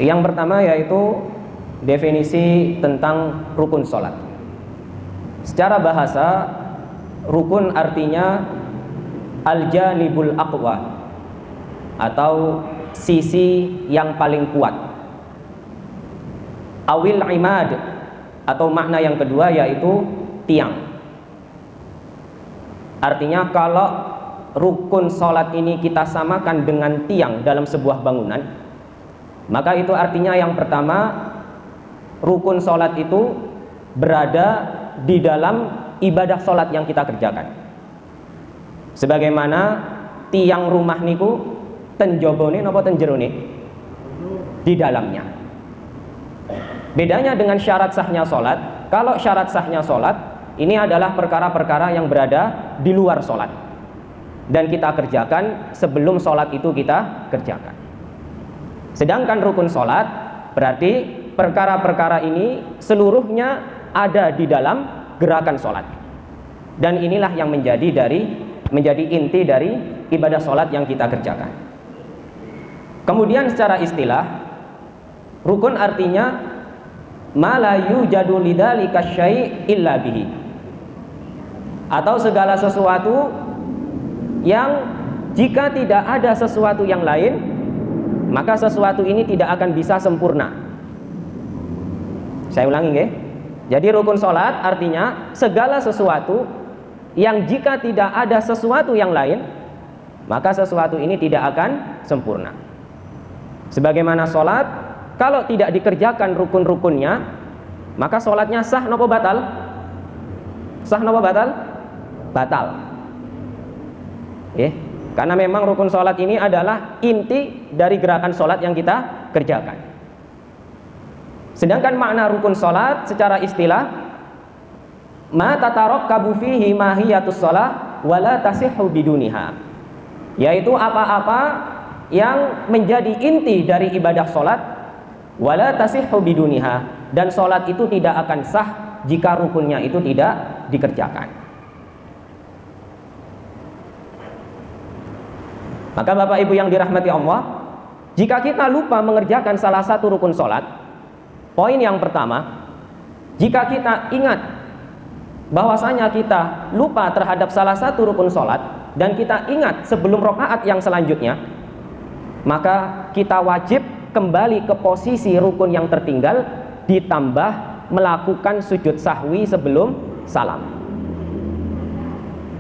Yang pertama yaitu definisi tentang rukun sholat. Secara bahasa, rukun artinya al-janibul aqwa, atau sisi yang paling kuat. Awil imad, atau makna yang kedua yaitu tiang. Artinya kalau rukun sholat ini kita samakan dengan tiang dalam sebuah bangunan, maka itu artinya yang pertama, rukun sholat itu berada di dalam ibadah sholat yang kita kerjakan. Sebagaimana tiang rumah niku tenjobone napa tenjerone di dalamnya. Bedanya dengan syarat sahnya sholat, kalau syarat sahnya sholat ini adalah perkara-perkara yang berada di luar sholat dan kita kerjakan sebelum sholat itu kita kerjakan. Sedangkan rukun sholat berarti perkara-perkara ini seluruhnya ada di dalam gerakan sholat, dan inilah yang menjadi inti dari ibadah sholat yang kita kerjakan. Kemudian secara istilah, rukun artinya ma la yujadu lidzalika syai' illa bihi, atau segala sesuatu yang jika tidak ada sesuatu yang lain, maka sesuatu ini tidak akan bisa sempurna. Saya ulangi nggih. Jadi rukun sholat artinya segala sesuatu yang jika tidak ada sesuatu yang lain, maka sesuatu ini tidak akan sempurna. Sebagaimana sholat, kalau tidak dikerjakan rukun-rukunnya, maka sholatnya sah nopo batal? Sah nopo batal? Batal. Karena memang rukun sholat ini adalah inti dari gerakan sholat yang kita kerjakan. Sedangkan makna rukun sholat secara istilah, ma tatarakkabu fihi mahiyatus shalah wala tasihhu biduniha, yaitu apa-apa yang menjadi inti dari ibadah sholat, wala tasihhu biduniha, dan sholat itu tidak akan sah jika rukunnya itu tidak dikerjakan. Maka Bapak Ibu yang dirahmati Allah, jika kita lupa mengerjakan salah satu rukun sholat, poin yang pertama, jika kita ingat bahwasanya kita lupa terhadap salah satu rukun sholat dan kita ingat sebelum rakaat yang selanjutnya, maka kita wajib kembali ke posisi rukun yang tertinggal ditambah melakukan sujud sahwi sebelum salam.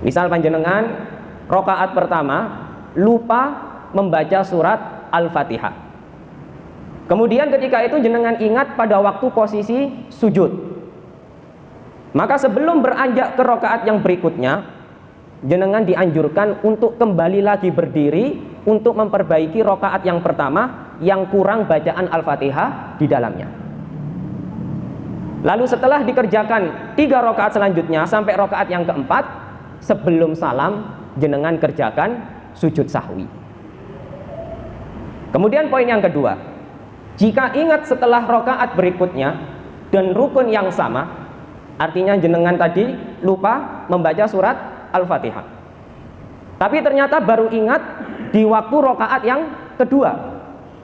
Misal panjenengan rakaat pertama lupa membaca surat Al-Fatihah. Kemudian ketika itu jenengan ingat pada waktu posisi sujud, maka sebelum beranjak ke rakaat yang berikutnya, jenengan dianjurkan untuk kembali lagi berdiri untuk memperbaiki rakaat yang pertama yang kurang bacaan Al-Fatihah di dalamnya. Lalu setelah dikerjakan 3 rakaat selanjutnya sampai rakaat yang keempat, sebelum salam jenengan kerjakan sujud sahwi. Kemudian poin yang kedua, jika ingat setelah rakaat berikutnya dan rukun yang sama, artinya jenengan tadi lupa membaca surat Al-Fatihah, tapi ternyata baru ingat di waktu rakaat yang kedua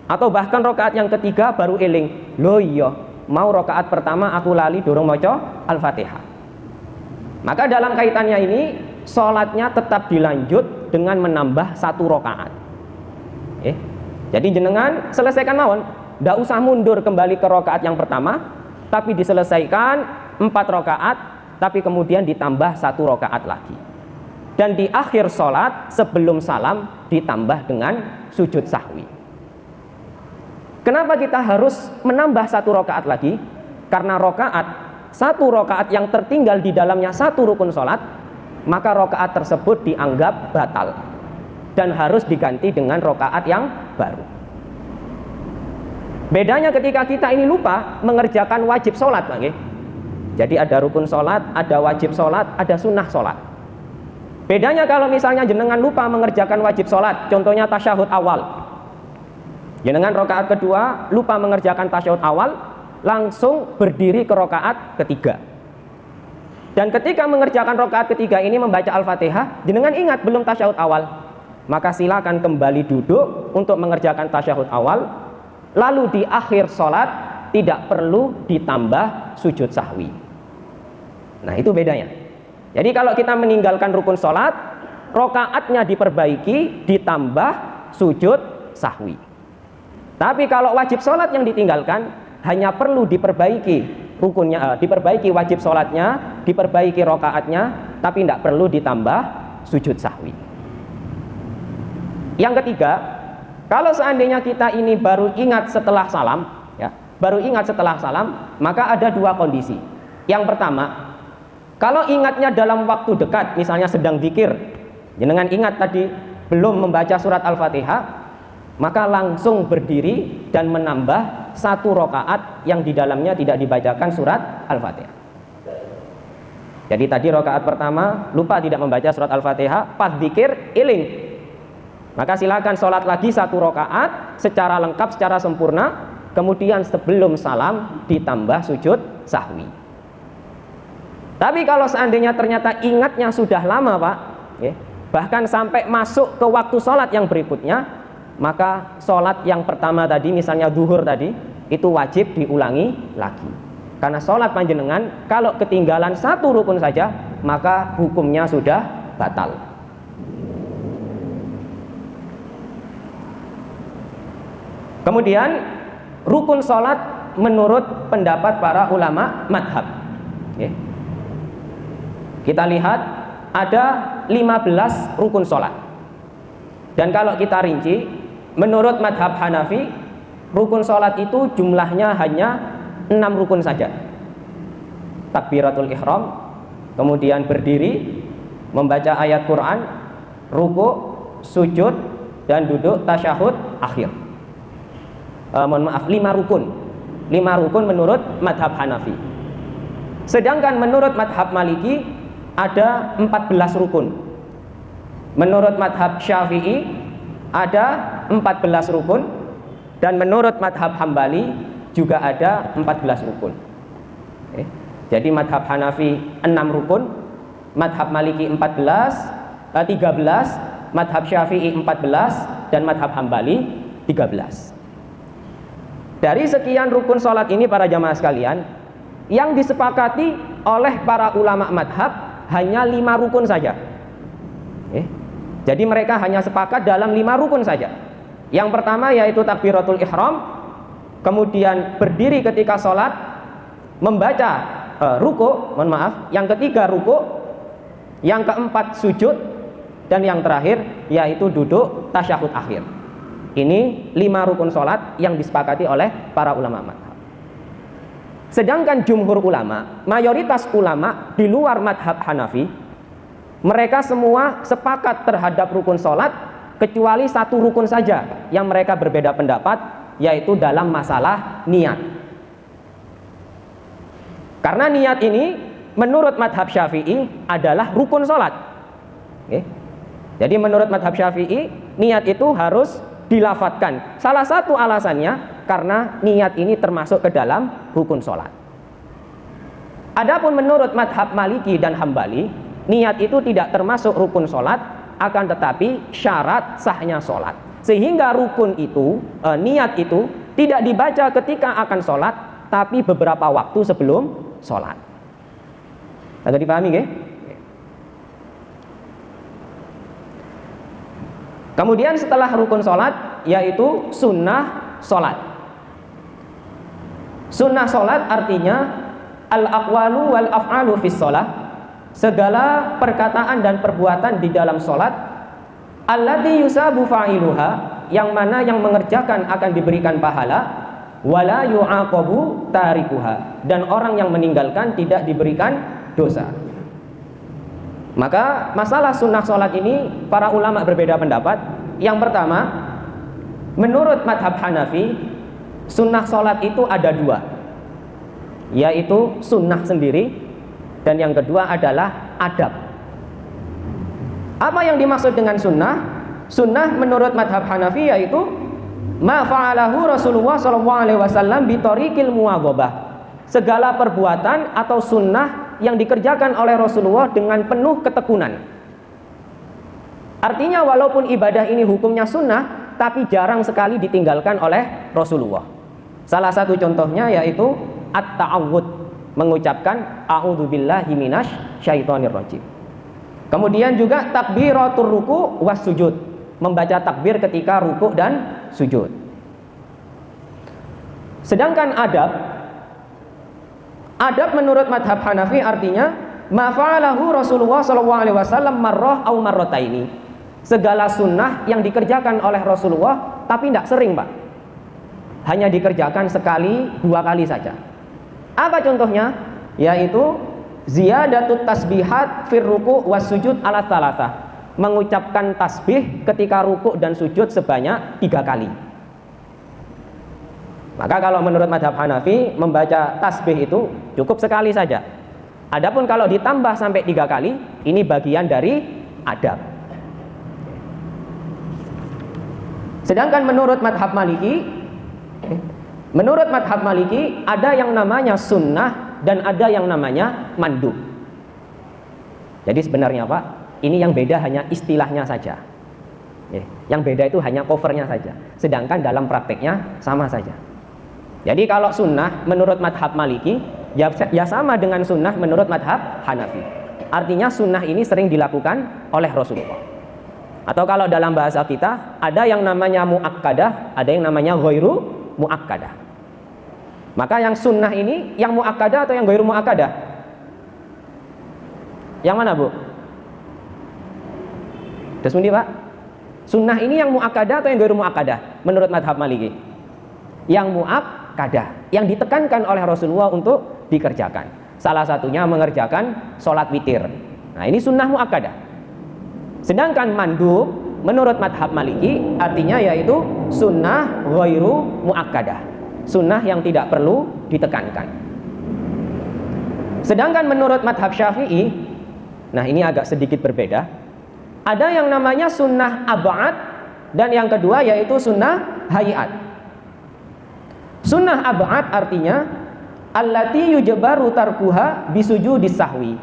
atau bahkan rakaat yang ketiga baru eling, loh iya mau rakaat pertama aku lali dorong maca Al-Fatihah. Maka dalam kaitannya ini sholatnya tetap dilanjut dengan menambah 1 rakaat. Jadi jenengan selesaikan mawon, tidak usah mundur kembali ke rakaat yang pertama, tapi diselesaikan 4 rakaat, tapi kemudian ditambah 1 rakaat lagi. Dan di akhir sholat sebelum salam ditambah dengan sujud sahwi. Kenapa kita harus menambah 1 rakaat lagi? Karena satu rakaat yang tertinggal di dalamnya 1 rukun sholat, maka rakaat tersebut dianggap batal dan harus diganti dengan rakaat yang baru. Bedanya ketika kita ini lupa mengerjakan wajib sholat, jadi ada rukun sholat, ada wajib sholat, ada sunnah sholat. Bedanya kalau misalnya jenengan lupa mengerjakan wajib sholat, contohnya tasyahud awal, jenengan rakaat kedua lupa mengerjakan tasyahud awal, langsung berdiri ke rakaat ketiga. Dan ketika mengerjakan rakaat ketiga ini membaca Al-Fatihah, jenengan ingat belum tasyahud awal, maka silakan kembali duduk untuk mengerjakan tasyahud awal, lalu di akhir sholat tidak perlu ditambah sujud sahwi. Nah, itu bedanya. Jadi kalau kita meninggalkan rukun sholat, rokaatnya diperbaiki ditambah sujud sahwi. Tapi kalau wajib sholat yang ditinggalkan, hanya perlu diperbaiki rukunnya, diperbaiki wajib sholatnya, diperbaiki rokaatnya, tapi tidak perlu ditambah sujud sahwi. Yang ketiga, kalau seandainya kita ini baru ingat setelah salam, ya, baru ingat setelah salam, maka ada dua kondisi. Yang pertama, kalau ingatnya dalam waktu dekat, misalnya sedang zikir, jenengan ingat tadi belum membaca surat Al-Fatihah, maka langsung berdiri dan menambah satu rokaat yang di dalamnya tidak dibacakan surat Al-Fatihah. Jadi tadi rokaat pertama lupa tidak membaca surat Al-Fatihah, pas zikir iling, maka silakan sholat lagi satu rokaat secara lengkap, secara sempurna, kemudian sebelum salam ditambah sujud sahwi. Tapi kalau seandainya ternyata ingatnya sudah lama, Pak, ya, bahkan sampai masuk ke waktu sholat yang berikutnya, maka sholat yang pertama tadi, misalnya zuhur tadi, itu wajib diulangi lagi. Karena sholat panjenengan kalau ketinggalan satu rukun saja, maka hukumnya sudah batal. Kemudian rukun sholat menurut pendapat para ulama madhab, ya. Kita lihat ada 15 rukun sholat. Dan kalau kita rinci, menurut madhab Hanafi, rukun sholat itu jumlahnya hanya 6 rukun saja. Takbiratul ihram, kemudian berdiri, membaca ayat Quran, ruku, sujud, dan duduk tasyahud akhir. 5 rukun. 5 rukun menurut madhab Hanafi. Sedangkan menurut madhab Maliki ada 14 rukun. Menurut madhab Syafi'i ada 14 rukun, dan menurut madhab Hambali juga ada 14 rukun. Jadi madhab Hanafi 6 rukun, madhab Maliki 13, madhab Syafi'i 14, dan madhab Hambali 13. Dari sekian rukun sholat ini, para jamaah sekalian, yang disepakati oleh para ulama madhab hanya 5 rukun saja. Jadi mereka hanya sepakat dalam 5 rukun saja. Yang pertama yaitu takbiratul ihram, kemudian berdiri ketika sholat, membaca ruku, yang ketiga ruku, yang keempat sujud, dan yang terakhir yaitu duduk tasyahud akhir. Ini 5 rukun sholat yang disepakati oleh para ulama madhab. Sedangkan jumhur ulama, mayoritas ulama di luar madhab Hanafi, mereka semua sepakat terhadap rukun sholat kecuali satu rukun saja yang mereka berbeda pendapat, yaitu dalam masalah niat. Karena niat ini menurut madhab Syafi'i adalah rukun sholat. Jadi menurut madhab Syafi'i, niat itu harus dilafatkan. Salah satu alasannya karena niat ini termasuk ke dalam rukun sholat. Adapun menurut madhab Maliki dan Hambali, niat itu tidak termasuk rukun sholat, akan tetapi syarat sahnya sholat. Sehingga rukun itu, niat itu tidak dibaca ketika akan sholat, tapi beberapa waktu sebelum sholat. Agak dipahami, nggih? Kemudian setelah rukun sholat, yaitu sunnah sholat. Sunnah sholat artinya al-aqwalu wal af'alu fis sholat, segala perkataan dan perbuatan di dalam sholat, allati yusabu fa'iluha, yang mana yang mengerjakan akan diberikan pahala, wala yu'aqabu tarikuha, dan orang yang meninggalkan tidak diberikan dosa. Maka masalah sunnah sholat ini para ulama berbeda pendapat. Yang pertama, menurut madhab Hanafi, sunnah sholat itu ada 2, yaitu sunnah sendiri, dan yang kedua adalah adab. Apa yang dimaksud dengan sunnah? Sunnah menurut madhab Hanafi yaitu ma fa'alahu Rasulullah SAW bi tariqil muwaghabah, segala perbuatan atau sunnah yang dikerjakan oleh Rasulullah dengan penuh ketekunan. Artinya walaupun ibadah ini hukumnya sunnah, tapi jarang sekali ditinggalkan oleh Rasulullah. Salah satu contohnya yaitu at-ta'awud, mengucapkan a'udzubillahi minasyaitonir rajim. Kemudian juga takbiratur ruku' was sujud, membaca takbir ketika ruku' dan sujud. Sedangkan adab menurut madhab Hanafi artinya ma fa'alahu Rasulullah SAW marrah au marrataini. Segala sunnah yang dikerjakan oleh Rasulullah tapi tidak sering, Pak. Hanya dikerjakan sekali, 2 kali saja. Apa contohnya? Yaitu ziyadatut tasbihat fir ruku' was sujud ala tsalatsa. Mengucapkan tasbih ketika ruku' dan sujud sebanyak 3 kali. Maka kalau menurut madhab Hanafi, membaca tasbih itu cukup sekali saja. Adapun kalau ditambah sampai 3 kali, ini bagian dari adab. Sedangkan menurut madhab Maliki ada yang namanya sunnah dan ada yang namanya mandub. Jadi sebenarnya, Pak, ini yang beda hanya istilahnya saja. Yang beda itu hanya covernya saja. Sedangkan dalam prakteknya sama saja. Jadi kalau sunnah menurut madhab Maliki ya sama dengan sunnah menurut madhab Hanafi. Artinya sunnah ini sering dilakukan oleh Rasulullah. Atau kalau dalam bahasa kita ada yang namanya muakkadah, ada yang namanya ghairu muakkadah. Maka yang sunnah ini yang muakkadah atau yang ghairu muakkadah? Yang mana, Bu? Desmundi, Pak? Sunnah ini yang muakkadah atau yang ghairu muakkadah menurut madhab Maliki? Yang muakkadah, yang ditekankan oleh Rasulullah untuk dikerjakan. Salah satunya mengerjakan sholat witir. Nah, ini sunnah muakkadah. Sedangkan mandub menurut madhab Maliki artinya yaitu sunnah ghairu muakkadah, sunnah yang tidak perlu ditekankan. Sedangkan menurut madhab Syafi'i, nah ini agak sedikit berbeda. Ada yang namanya sunnah ab'ad dan yang kedua yaitu sunnah hayat. Sunnah ab'ad artinya allati yujbaru tarkuha bisujudis sahwi,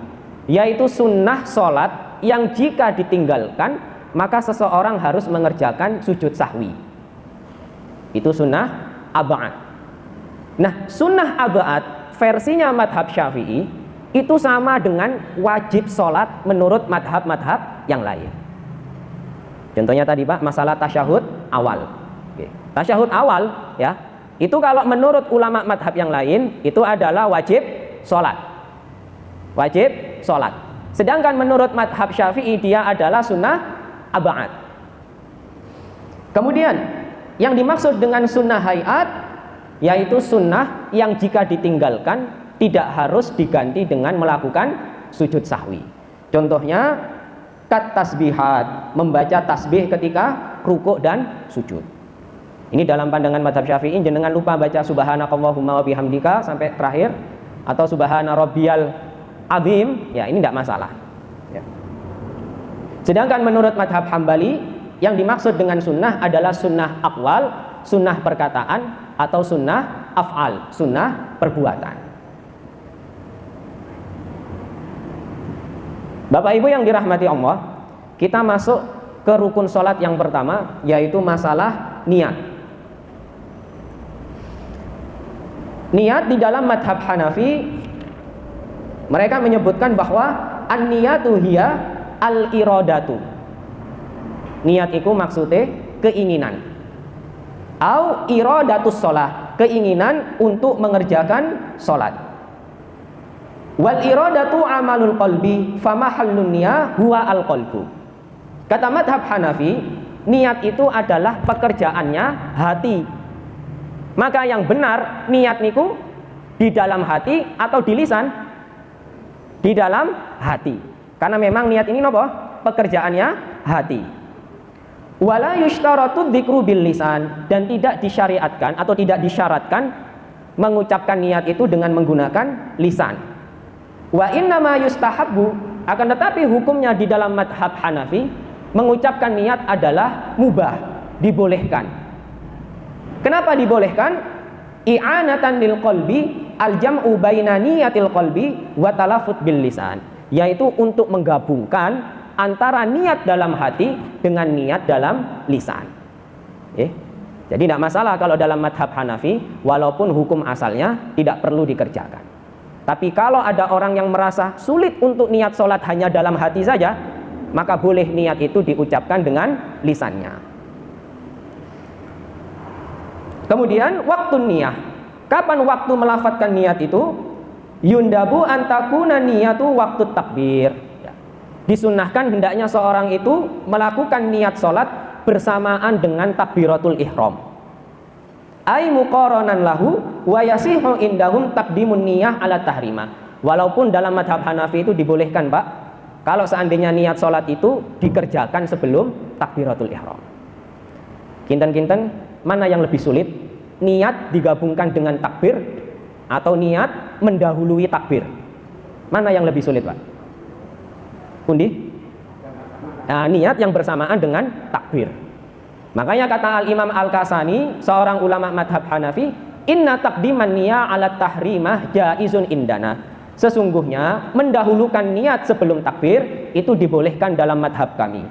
yaitu sunnah sholat yang jika ditinggalkan maka seseorang harus mengerjakan sujud sahwi. Itu sunnah ab'ad. Nah, sunnah ab'ad versinya madhab Syafi'i itu sama dengan wajib sholat menurut madhab-madhab yang lain. Contohnya tadi, Pak, masalah tasyahud awal. Tasyahud awal ya, itu kalau menurut ulama madhab yang lain itu adalah wajib sholat. Wajib sholat. Sedangkan menurut madhab Syafi'i dia adalah sunnah ab'ad. Kemudian yang dimaksud dengan sunnah hayat yaitu sunnah yang jika ditinggalkan tidak harus diganti dengan melakukan sujud sahwi. Contohnya kat tasbihat, membaca tasbih ketika rukuk dan sujud. Ini dalam pandangan madhab Syafi'i, jenengan lupa baca subhanakallahumma wa bihamdika sampai terakhir atau subhana rabbiyal azim, ya ini tidak masalah ya. Sedangkan menurut madhab Hambali yang dimaksud dengan sunnah adalah sunnah aqwal, sunnah perkataan atau sunnah af'al, sunnah perbuatan. Bapak Ibu yang dirahmati Allah, kita masuk ke rukun sholat yang pertama yaitu masalah niat. Niat di dalam madhab Hanafi mereka menyebutkan bahwa an-niyatu hiya al-iradatu. Niat itu maksudnya keinginan. Au iradatus sholah, keinginan untuk mengerjakan sholat. Wal iradatu amalul qalbi famahallun niyah huwa al-qalbu. Kata madhab Hanafi, niat itu adalah pekerjaannya hati. Maka yang benar niat niku di dalam hati atau di lisan? Di dalam hati. Karena memang niat ini nopo? Pekerjaannya hati. Wala yushtaratu dzikru bil lisan, dan tidak disyariatkan atau tidak disyaratkan mengucapkan niat itu dengan menggunakan lisan. Wa innama yustahabbu, akan tetapi hukumnya di dalam madhab Hanafi mengucapkan niat adalah mubah, dibolehkan. Kenapa dibolehkan? I'anatan lil qalbi al-jam'u baina niyatil qalbi wa talaffuz bil lisan, yaitu untuk menggabungkan antara niat dalam hati dengan niat dalam lisan. Jadi tidak masalah kalau dalam madhab Hanafi, walaupun hukum asalnya tidak perlu dikerjakan. Tapi kalau ada orang yang merasa sulit untuk niat sholat hanya dalam hati saja, maka boleh niat itu diucapkan dengan lisannya. Kemudian waktu niyah. Kapan waktu melafadzkan niat itu? Yundabu antakuna niyatu waktu takbir. Disunahkan hendaknya seorang itu melakukan niat sholat bersamaan dengan takbiratul ihram. Ai muqaranan lahu wa yasihu indahum taqdimun niyah ala tahrima. Walaupun dalam madhab Hanafi itu dibolehkan, Pak, kalau seandainya niat sholat itu dikerjakan sebelum takbiratul ihram. Kinten-kinten, mana yang lebih sulit? Niat digabungkan dengan takbir atau niat mendahului takbir? Mana yang lebih sulit, Pak? Pundi? Nah, niat yang bersamaan dengan takbir. Makanya kata Al-Imam Al-Kasani, seorang ulama madhab Hanafi, inna taqdiman niyah ala tahrimah jaizun indana. Sesungguhnya mendahulukan niat sebelum takbir itu dibolehkan dalam madhab kami.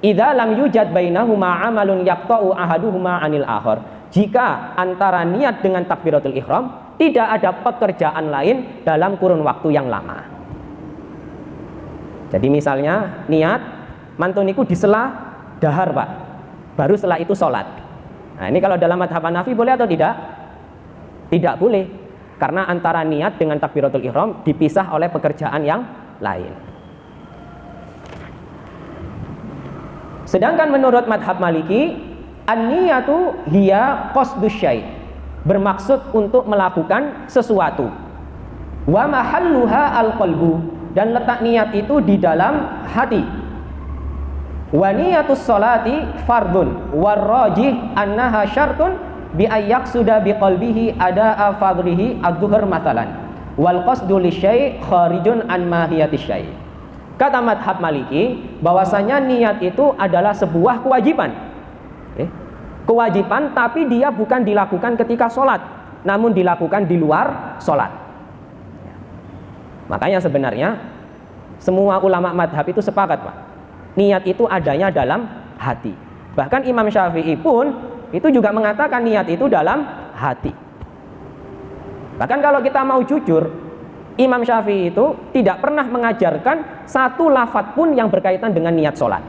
Idza lam yujad bainahuma amalun yaqta'u ahaduhuma anil akhar. Jika antara niat dengan takbiratul ihram tidak ada pekerjaan lain dalam kurun waktu yang lama. Jadi misalnya niat mantuniku di sela dahar, Pak, baru setelah itu sholat. Nah, ini kalau dalam madhab Hanafi boleh atau tidak? Tidak boleh, karena antara niat dengan takbiratul ihram dipisah oleh pekerjaan yang lain. Sedangkan menurut madhab Maliki, an-niyatu hiya qasdus syai', bermaksud untuk melakukan sesuatu. Wa mahalluha al-qalbu, dan letak niat itu di dalam hati. Wa niyatus sholati fardun warrajih annaha syartun bi ayyak suda bi qalbihi ada fadrihi adzuhur mathalan wal qasdu lisyai' kharijun an mahiyatis syai'. Kata madhab Maliki bahwasanya niat itu adalah sebuah kewajiban. Kewajiban, tapi dia bukan dilakukan ketika sholat, namun dilakukan di luar sholat. Makanya sebenarnya semua ulama madhab itu sepakat, Pak, niat itu adanya dalam hati. Bahkan Imam Syafi'i pun itu juga mengatakan niat itu dalam hati. Bahkan kalau kita mau jujur, Imam Syafi'i itu tidak pernah mengajarkan satu lafadz pun yang berkaitan dengan niat sholat.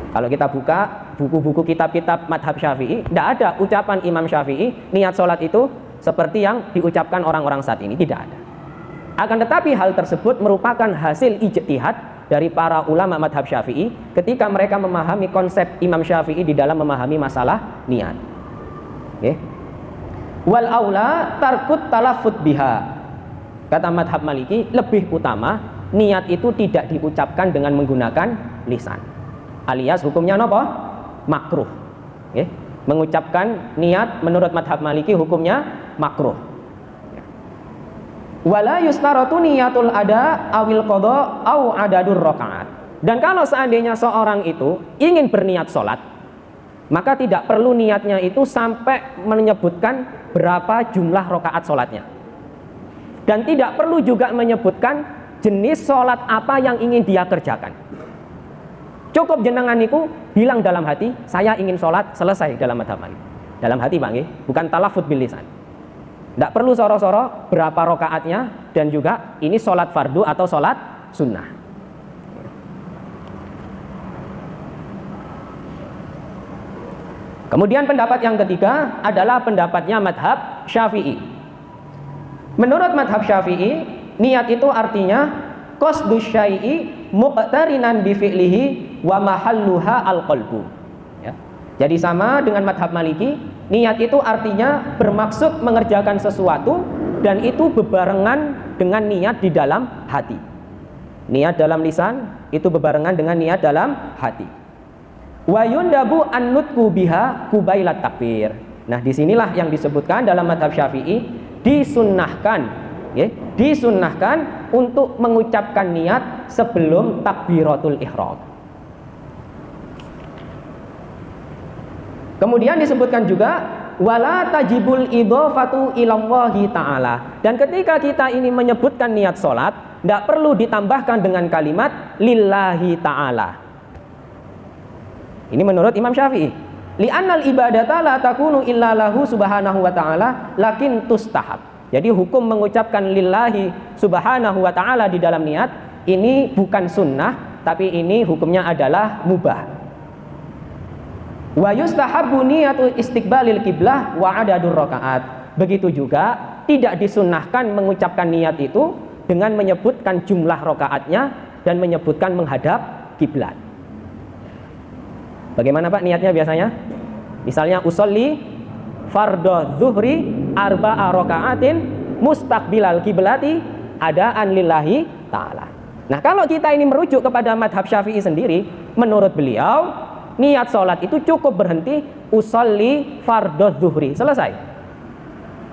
Kalau kita buka buku-buku kitab-kitab madhab Syafi'i, tidak ada ucapan Imam Syafi'i niat sholat itu seperti yang diucapkan orang-orang saat ini, tidak ada. Akan tetapi hal tersebut merupakan hasil ijtihad dari para ulama madhab Syafi'i ketika mereka memahami konsep Imam Syafi'i di dalam memahami masalah niat. Wal aula tarkut talafut biha. Kata madhab Maliki, lebih utama niat itu tidak diucapkan dengan menggunakan lisan. Alias hukumnya apa? Makruh. Mengucapkan niat menurut madhab Maliki hukumnya makruh. Wala yustaratu niyatul ada awil qadha au adadur rakaat. Dan kalau seandainya seorang itu ingin berniat sholat, maka tidak perlu niatnya itu sampai menyebutkan berapa jumlah rakaat sholatnya. Dan tidak perlu juga menyebutkan jenis sholat apa yang ingin dia kerjakan. Cukup jenengan niku bilang dalam hati, saya ingin sholat, selesai dalam madhab Maliki. Dalam hati, Bang, bukan talafut bil lisan. Tidak perlu soro-soro berapa rokaatnya, dan juga ini sholat fardu atau sholat sunnah. Kemudian pendapat yang ketiga adalah pendapatnya madhab Syafi'i. Menurut madhab Syafi'i, niat itu artinya qasdus syai'i muqtarinan bi fi'lihi wa mahalluha al-qalbu. Jadi sama dengan madhab Maliki, niat itu artinya bermaksud mengerjakan sesuatu dan itu bebarengan dengan niat di dalam hati. Niat dalam lisan itu bebarengan dengan niat dalam hati. Wa yundabu an-nutqu biha qubailat takbir. Nah, disinilah yang disebutkan dalam madhab Syafi'i disunnahkan, disunnahkan untuk mengucapkan niat sebelum takbiratul ihram. Kemudian disebutkan juga wala tajibul idhofatu ilallahi ta'ala. Dan ketika kita ini menyebutkan niat sholat, tidak perlu ditambahkan dengan kalimat lillahi ta'ala. Ini menurut Imam Syafi'i. Li'annal ibadata la takunu illa lahu subhanahu wa ta'ala lakin tustahab. Jadi hukum mengucapkan lillahi subhanahu wa ta'ala di dalam niat ini bukan sunnah, tapi ini hukumnya adalah mubah. Wa yustahabbu niyatu istiqbalil qiblah wa adadur rakaat. Begitu juga tidak disunnahkan mengucapkan niat itu dengan menyebutkan jumlah rakaatnya dan menyebutkan menghadap kiblat. Bagaimana Pak niatnya biasanya? Misalnya usolli fardhu zuhri arba'a raka'atin mustaqbilal kiblati adaan lillahi ta'ala. Nah, kalau kita ini merujuk kepada madhab Syafi'i sendiri, menurut beliau niat sholat itu cukup berhenti usolli fardhu zuhri, selesai.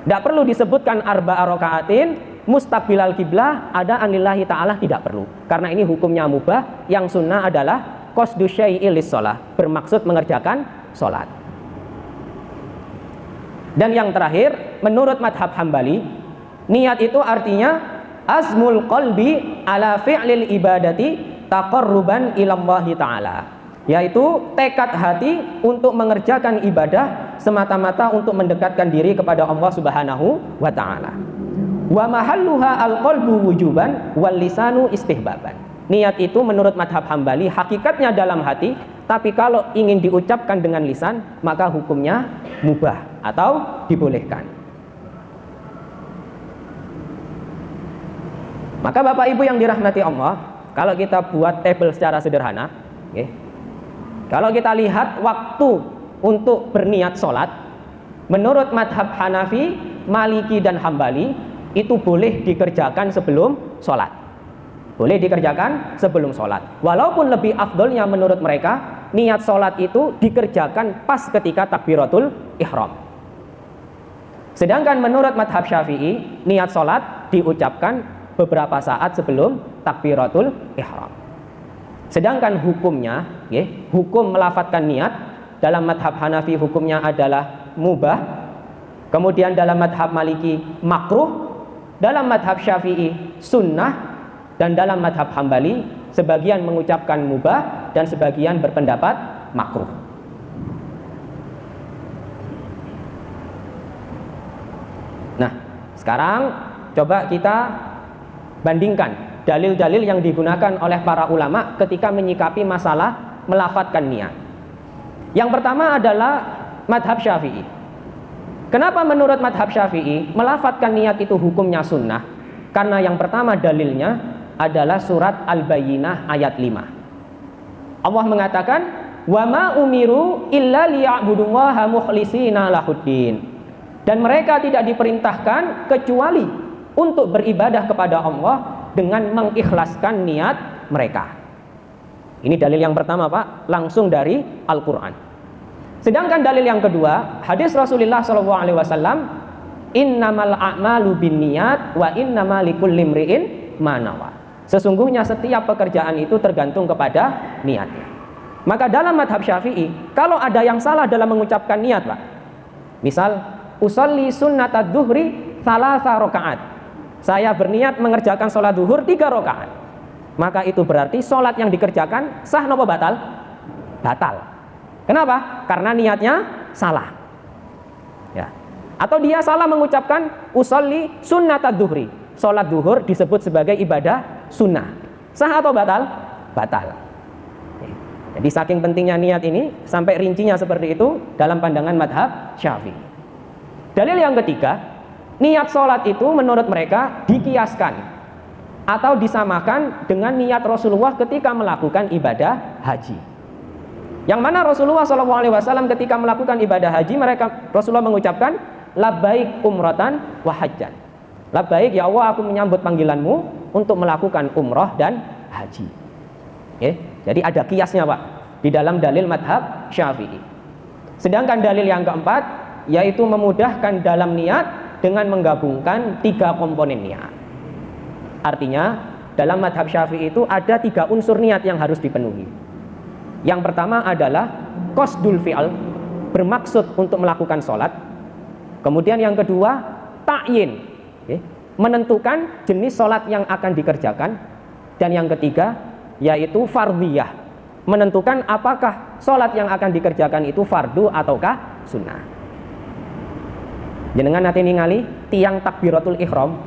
Tidak perlu disebutkan arba'a raka'atin mustaqbilal kiblah adaan lillahi ta'ala, tidak perlu. Karena ini hukumnya mubah, yang sunnah adalah qasdu syai'i lis-shalah, bermaksud mengerjakan sholat. Dan yang terakhir, menurut madhab Hambali, niat itu artinya azmul qalbi ala fi'lil ibadati taqarruban ilallahi ta'ala, yaitu tekad hati untuk mengerjakan ibadah semata-mata untuk mendekatkan diri kepada Allah Subhanahu wa ta'ala. Wa mahalluha al-qalbu wujuban wal lisanu istihbaban. Niat itu menurut madhab Hambali hakikatnya dalam hati, tapi kalau ingin diucapkan dengan lisan maka hukumnya mubah atau dibolehkan. Maka Bapak Ibu yang dirahmati Allah, kalau kita buat tabel secara sederhana, kalau kita lihat waktu untuk berniat sholat, menurut madhab Hanafi, Maliki dan Hambali itu boleh dikerjakan sebelum sholat. Boleh dikerjakan sebelum sholat. Walaupun lebih afdolnya menurut mereka, niat sholat itu dikerjakan pas ketika takbiratul ihram. Sedangkan menurut madhab Syafi'i, niat sholat diucapkan beberapa saat sebelum takbiratul ihram. Sedangkan hukumnya, hukum melafatkan niat, dalam madhab Hanafi hukumnya adalah mubah, kemudian dalam madhab Maliki makruh, dalam madhab Syafi'i sunnah, dan dalam madhab Hambali sebagian mengucapkan mubah dan sebagian berpendapat makruh. Nah, sekarang coba kita bandingkan dalil-dalil yang digunakan oleh para ulama ketika menyikapi masalah melafatkan niat. Yang pertama adalah madhab Syafi'i. Kenapa menurut madhab Syafi'i melafatkan niat itu hukumnya sunnah? Karena yang pertama dalilnya adalah surat Al-Bayyinah ayat 5. Allah mengatakan, "Wa ma umiru illa liya'budullaha mukhlishina lahuddin." Dan mereka tidak diperintahkan kecuali untuk beribadah kepada Allah dengan mengikhlaskan niat mereka. Ini dalil yang pertama, Pak, langsung dari Al-Qur'an. Sedangkan dalil yang kedua, hadis Rasulullah SAW, "Innamal a'malu binniyat wa innamal likulli imri'in ma nawa." Sesungguhnya setiap pekerjaan itu tergantung kepada niatnya. Maka dalam madhab Syafi'i, kalau ada yang salah dalam mengucapkan niat, Pak, misal usolli sunnatad duhri salasa rakaat, saya berniat mengerjakan sholat duhur 3 rakaat, maka itu berarti sholat yang dikerjakan sah atau batal? Batal. Kenapa? Karena niatnya salah. Ya. Atau dia salah mengucapkan usolli sunnatad duhri, sholat duhur disebut sebagai ibadah sunnah, sah atau batal? Batal. Jadi saking pentingnya niat ini, sampai rincinya seperti itu dalam pandangan madhab Syafi'i. Dalil yang ketiga, niat sholat itu menurut mereka dikiaskan atau disamakan dengan niat Rasulullah ketika melakukan ibadah haji. Yang mana Rasulullah SAW ketika melakukan ibadah haji, Rasulullah mengucapkan labbaik umratan wa hajjan. Labbaik ya Allah, aku menyambut panggilanmu untuk melakukan umrah dan haji. Jadi ada kiasnya, Pak, di dalam dalil madhab Syafi'i. Sedangkan dalil yang keempat, yaitu memudahkan dalam niat dengan menggabungkan 3 komponen niat. Artinya dalam madhab Syafi'i itu ada 3 unsur niat yang harus dipenuhi. Yang pertama adalah qasdul fi'al, bermaksud untuk melakukan sholat. Kemudian yang kedua, ta'yin, menentukan jenis sholat yang akan dikerjakan. Dan yang ketiga yaitu fardhiyah, menentukan apakah sholat yang akan dikerjakan itu fardu ataukah sunnah. Jenengan nanti ningali tiang takbiratul ihram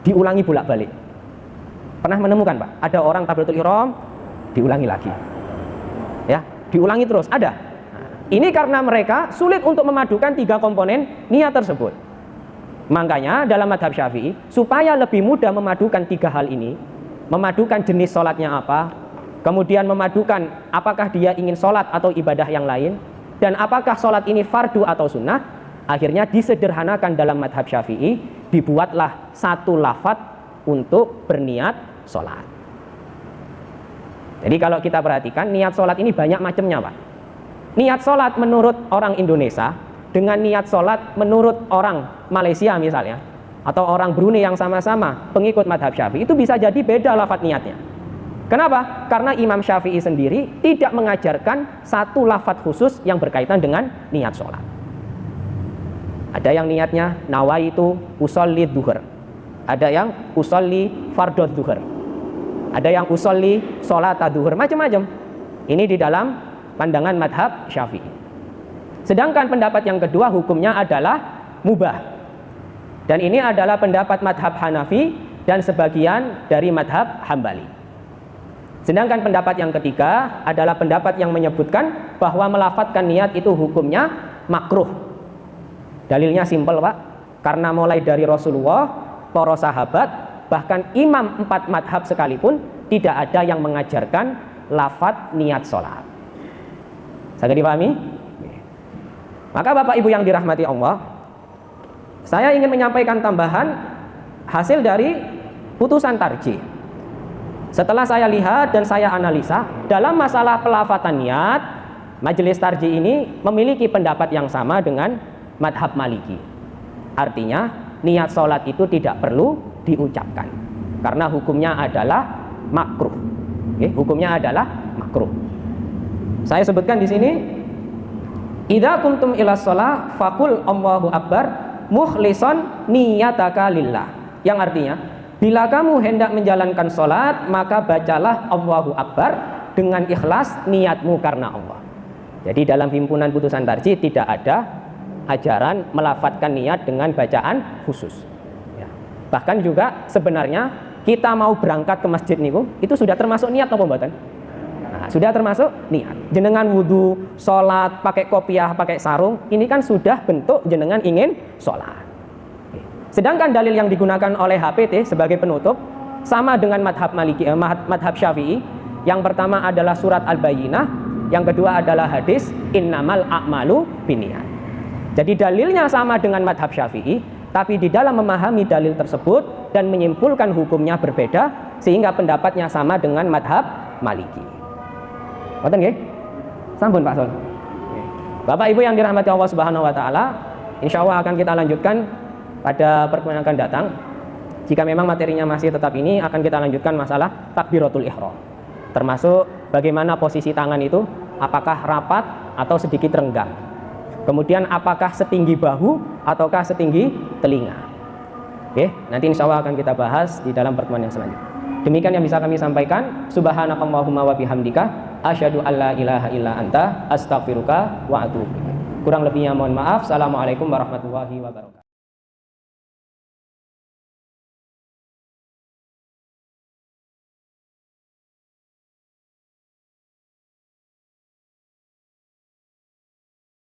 diulangi bolak-balik. Pernah menemukan Pak? Ada orang takbiratul ihram diulangi lagi, ya, diulangi terus. Ada. Ini karena mereka sulit untuk memadukan 3 komponen niat tersebut. Makanya dalam madhab Syafi'i, supaya lebih mudah memadukan 3 hal ini, memadukan jenis sholatnya apa, kemudian memadukan apakah dia ingin sholat atau ibadah yang lain, dan apakah sholat ini fardu atau sunnah, akhirnya disederhanakan dalam madhab Syafi'i, dibuatlah satu lafadz untuk berniat sholat. Jadi kalau kita perhatikan, niat sholat ini banyak macamnya Pak. Niat sholat menurut orang Indonesia dengan niat sholat menurut orang Malaysia misalnya, atau orang Brunei yang sama-sama pengikut madhab Syafi'i, itu bisa jadi beda lafadz niatnya. Kenapa? Karena Imam Syafi'i sendiri tidak mengajarkan satu lafadz khusus yang berkaitan dengan niat sholat. Ada yang niatnya nawaitu usolli duhur, ada yang usolli fardhu duhur, ada yang usolli sholat duhur, macam-macam. Ini di dalam pandangan madhab Syafi'i. Sedangkan pendapat yang kedua hukumnya adalah mubah, dan ini adalah pendapat madhab Hanafi dan sebagian dari madhab Hambali. Sedangkan pendapat yang ketiga adalah pendapat yang menyebutkan bahwa melafadzkan niat itu hukumnya makruh. Dalilnya simpel Pak, karena mulai dari Rasulullah, para sahabat, bahkan imam 4 madhab sekalipun tidak ada yang mengajarkan lafadz niat sholat. Saya dipahami? Maka Bapak Ibu yang dirahmati Allah, saya ingin menyampaikan tambahan hasil dari putusan tarjih. Setelah saya lihat dan saya analisa, dalam masalah pelafatan niat, majelis tarjih ini memiliki pendapat yang sama dengan madhab Maliki. Artinya niat sholat itu tidak perlu diucapkan karena hukumnya adalah makruh. Hukumnya adalah makruh. Saya sebutkan di sini, idza kuntum ila shalah faqul Allahu akbar mukhlishon niyataka lillah. Yang artinya, bila kamu hendak menjalankan sholat, maka bacalah Allahu akbar dengan ikhlas niatmu karena Allah. Jadi dalam himpunan putusan tarjih tidak ada ajaran melafadzkan niat dengan bacaan khusus. Ya. Bahkan juga sebenarnya kita mau berangkat ke masjid niku, itu sudah termasuk niat apa mboten? Nah, sudah termasuk niat. Jenengan wudhu, sholat, pakai kopiah, pakai sarung, ini kan sudah bentuk jenengan ingin sholat. Sedangkan dalil yang digunakan oleh HPT sebagai penutup sama dengan madhab Maliki, madhab Syafi'i. Yang pertama adalah surat Al-Bayyinah, yang kedua adalah hadis innamal a'malu binniyat. Jadi dalilnya sama dengan madhab Syafi'i, tapi di dalam memahami dalil tersebut dan menyimpulkan hukumnya berbeda, sehingga pendapatnya sama dengan madhab Maliki. Ngoten nggih? Sampun Pak Sol. Bapak Ibu yang dirahmati Allah Subhanahu wa taala, insyaallah akan kita lanjutkan pada pertemuan yang akan datang. Jika memang materinya masih tetap ini, akan kita lanjutkan masalah takbiratul ihram. Termasuk bagaimana posisi tangan itu, apakah rapat atau sedikit renggang. Kemudian apakah setinggi bahu ataukah setinggi telinga. Oke, nanti insyaallah akan kita bahas di dalam pertemuan yang selanjutnya. Demikian yang bisa kami sampaikan. Subhanakallahumma wa bihamdika asyhadu an la ilaha illa anta astaghfiruka wa atubu ilaik. Kurang lebihnya mohon maaf. Assalamualaikum warahmatullahi wabarakatuh.